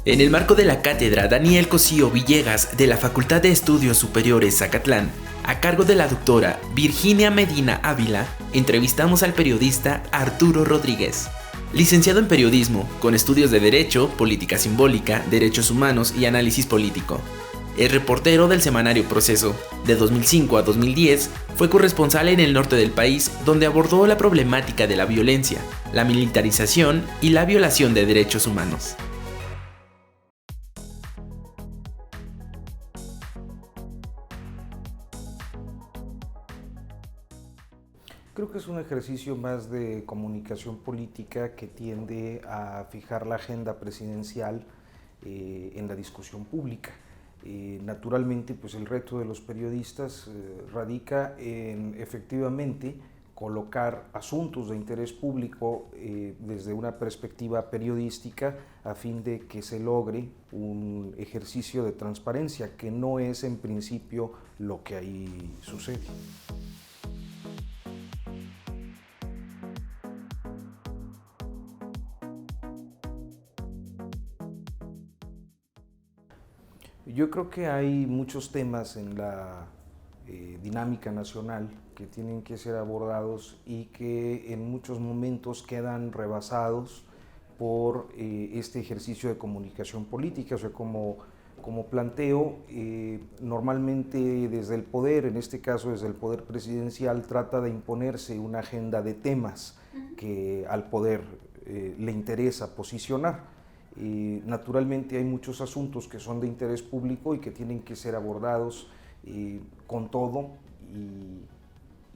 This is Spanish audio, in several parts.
En el marco de la cátedra Daniel Cosío Villegas de la Facultad de Estudios Superiores Zacatlán, a cargo de la doctora Virginia Medina Ávila, entrevistamos al periodista Arturo Rodríguez. Licenciado en Periodismo, con estudios de Derecho, Política Simbólica, Derechos Humanos y Análisis Político. El reportero del semanario Proceso, de 2005 a 2010, fue corresponsal en el norte del país, donde abordó la problemática de la violencia, la militarización y la violación de derechos humanos. Creo que es un ejercicio más de comunicación política que tiende a fijar la agenda presidencial en la discusión pública. Naturalmente, pues el reto de los periodistas radica en efectivamente colocar asuntos de interés público desde una perspectiva periodística a fin de que se logre un ejercicio de transparencia, que no es en principio lo que ahí sucede. Yo creo que hay muchos temas en la dinámica nacional que tienen que ser abordados y que en muchos momentos quedan rebasados por este ejercicio de comunicación política. O sea, como planteo, normalmente desde el poder, en este caso desde el poder presidencial, trata de imponerse una agenda de temas que al poder le interesa posicionar. Naturalmente hay muchos asuntos que son de interés público y que tienen que ser abordados con todo,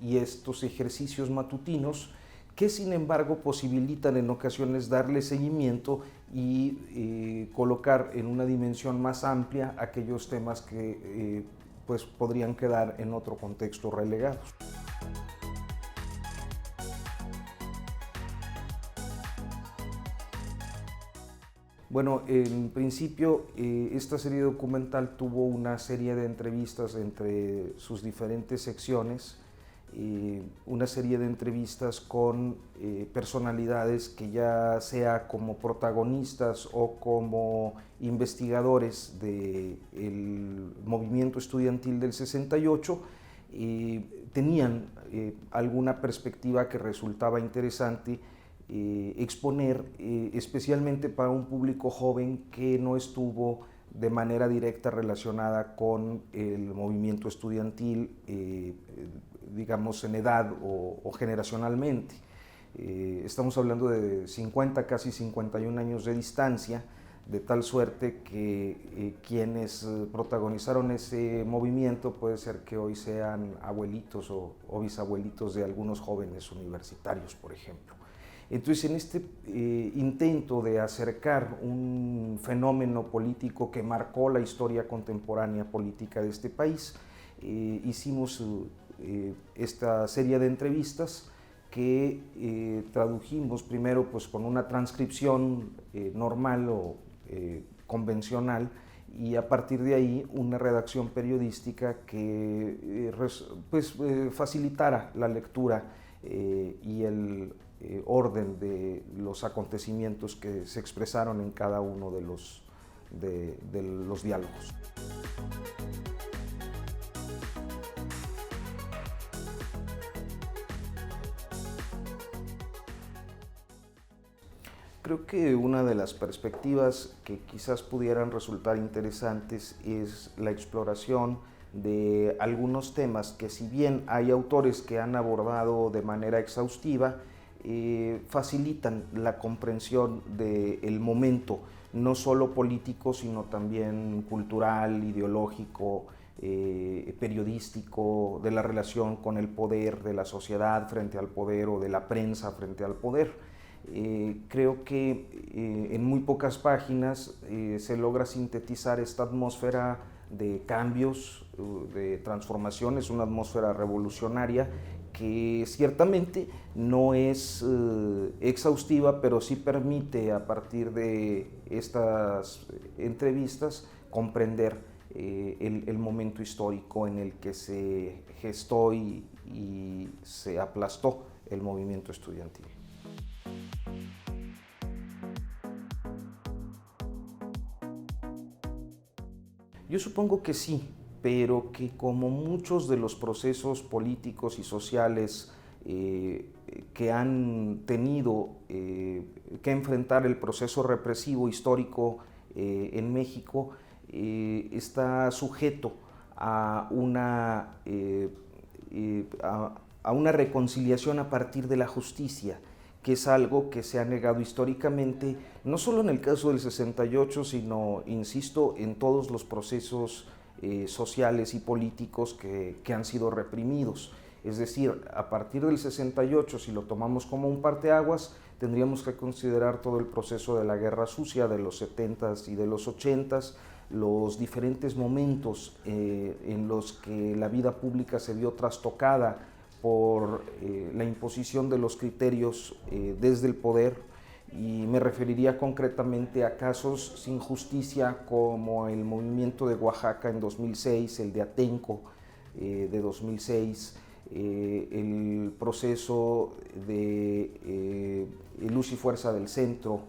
y estos ejercicios matutinos que sin embargo posibilitan en ocasiones darle seguimiento y colocar en una dimensión más amplia aquellos temas que pues podrían quedar en otro contexto relegados. Bueno, en principio esta serie documental tuvo una serie de entrevistas entre sus diferentes secciones, una serie de entrevistas con personalidades que ya sea como protagonistas o como investigadores del movimiento estudiantil del 68, tenían alguna perspectiva que resultaba interesante exponer, especialmente para un público joven que no estuvo de manera directa relacionada con el movimiento estudiantil, digamos en edad o generacionalmente. Estamos hablando de 50, casi 51 años de distancia, de tal suerte que quienes protagonizaron ese movimiento puede ser que hoy sean abuelitos o bisabuelitos de algunos jóvenes universitarios, por ejemplo. Entonces, en este intento de acercar un fenómeno político que marcó la historia contemporánea política de este país, hicimos esta serie de entrevistas que tradujimos primero pues, con una transcripción normal o convencional, y a partir de ahí una redacción periodística que facilitara la lectura y el orden de los acontecimientos que se expresaron en cada uno de los diálogos. Creo que una de las perspectivas que quizás pudieran resultar interesantes es la exploración de algunos temas que, si bien hay autores que han abordado de manera exhaustiva, facilitan la comprensión del momento, no solo político, sino también cultural, ideológico, periodístico, de la relación con el poder, de la sociedad frente al poder o de la prensa frente al poder. Creo que en muy pocas páginas se logra sintetizar esta atmósfera de cambios, de transformaciones, una atmósfera revolucionaria que ciertamente no es exhaustiva, pero sí permite a partir de estas entrevistas comprender el momento histórico en el que se gestó y se aplastó el movimiento estudiantil. Yo supongo que sí, pero que como muchos de los procesos políticos y sociales que han tenido que enfrentar el proceso represivo histórico en México, está sujeto a a una reconciliación a partir de la justicia, que es algo que se ha negado históricamente, no solo en el caso del 68, sino, insisto, en todos los procesos sociales y políticos que han sido reprimidos. Es decir, a partir del 68, si lo tomamos como un parteaguas, tendríamos que considerar todo el proceso de la Guerra Sucia de los 70s y de los 80s, los diferentes momentos en los que la vida pública se vio trastocada por la imposición de los criterios desde el poder, y me referiría concretamente a casos sin justicia como el movimiento de Oaxaca en 2006, el de Atenco de 2006, el proceso de Luz y Fuerza del Centro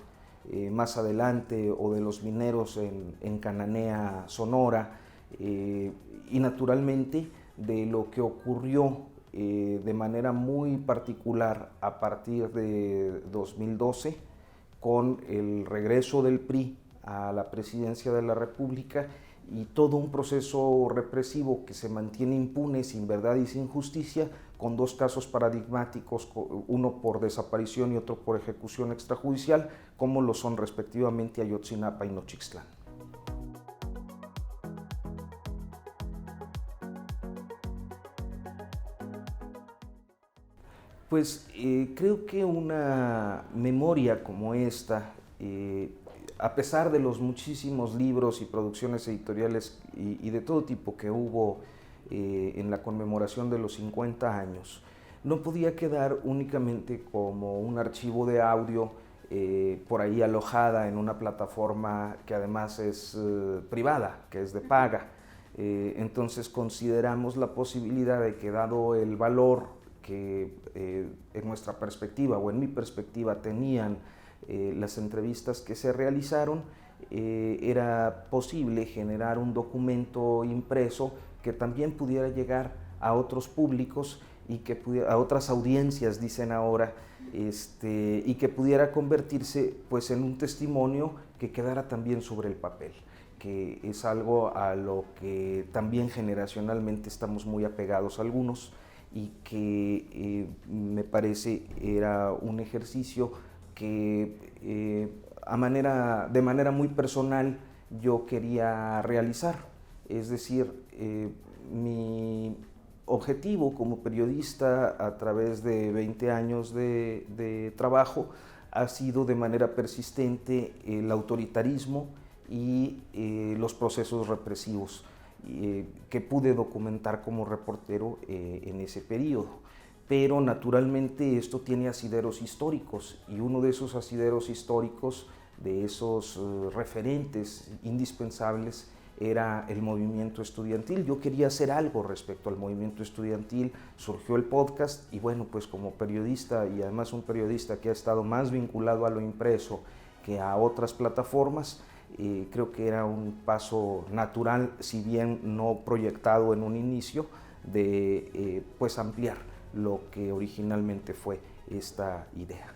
más adelante, o de los mineros en Cananea, Sonora, y naturalmente de lo que ocurrió de manera muy particular a partir de 2012 con el regreso del PRI a la presidencia de la República, y todo un proceso represivo que se mantiene impune, sin verdad y sin justicia, con dos casos paradigmáticos, uno por desaparición y otro por ejecución extrajudicial, como lo son respectivamente Ayotzinapa y Nochixtlán. Pues creo que una memoria como esta, a pesar de los muchísimos libros y producciones editoriales y de todo tipo que hubo en la conmemoración de los 50 años, no podía quedar únicamente como un archivo de audio por ahí alojada en una plataforma que además es privada, que es de paga. Entonces consideramos la posibilidad de que, dado el valor que en nuestra perspectiva o en mi perspectiva tenían las entrevistas que se realizaron, era posible generar un documento impreso que también pudiera llegar a otros públicos y que a otras audiencias, dicen ahora, y que pudiera convertirse pues en un testimonio que quedara también sobre el papel, que es algo a lo que también generacionalmente estamos muy apegados algunos, y que me parece era un ejercicio que de manera muy personal yo quería realizar. Es decir, mi objetivo como periodista a través de 20 años de trabajo ha sido de manera persistente el autoritarismo y los procesos represivos que pude documentar como reportero en ese periodo. Pero naturalmente esto tiene asideros históricos, y uno de esos asideros históricos, de esos referentes indispensables, era el movimiento estudiantil. Yo quería hacer algo respecto al movimiento estudiantil, surgió el podcast, y bueno, pues como periodista, y además un periodista que ha estado más vinculado a lo impreso que a otras plataformas, creo que era un paso natural, si bien no proyectado en un inicio, de pues ampliar lo que originalmente fue esta idea.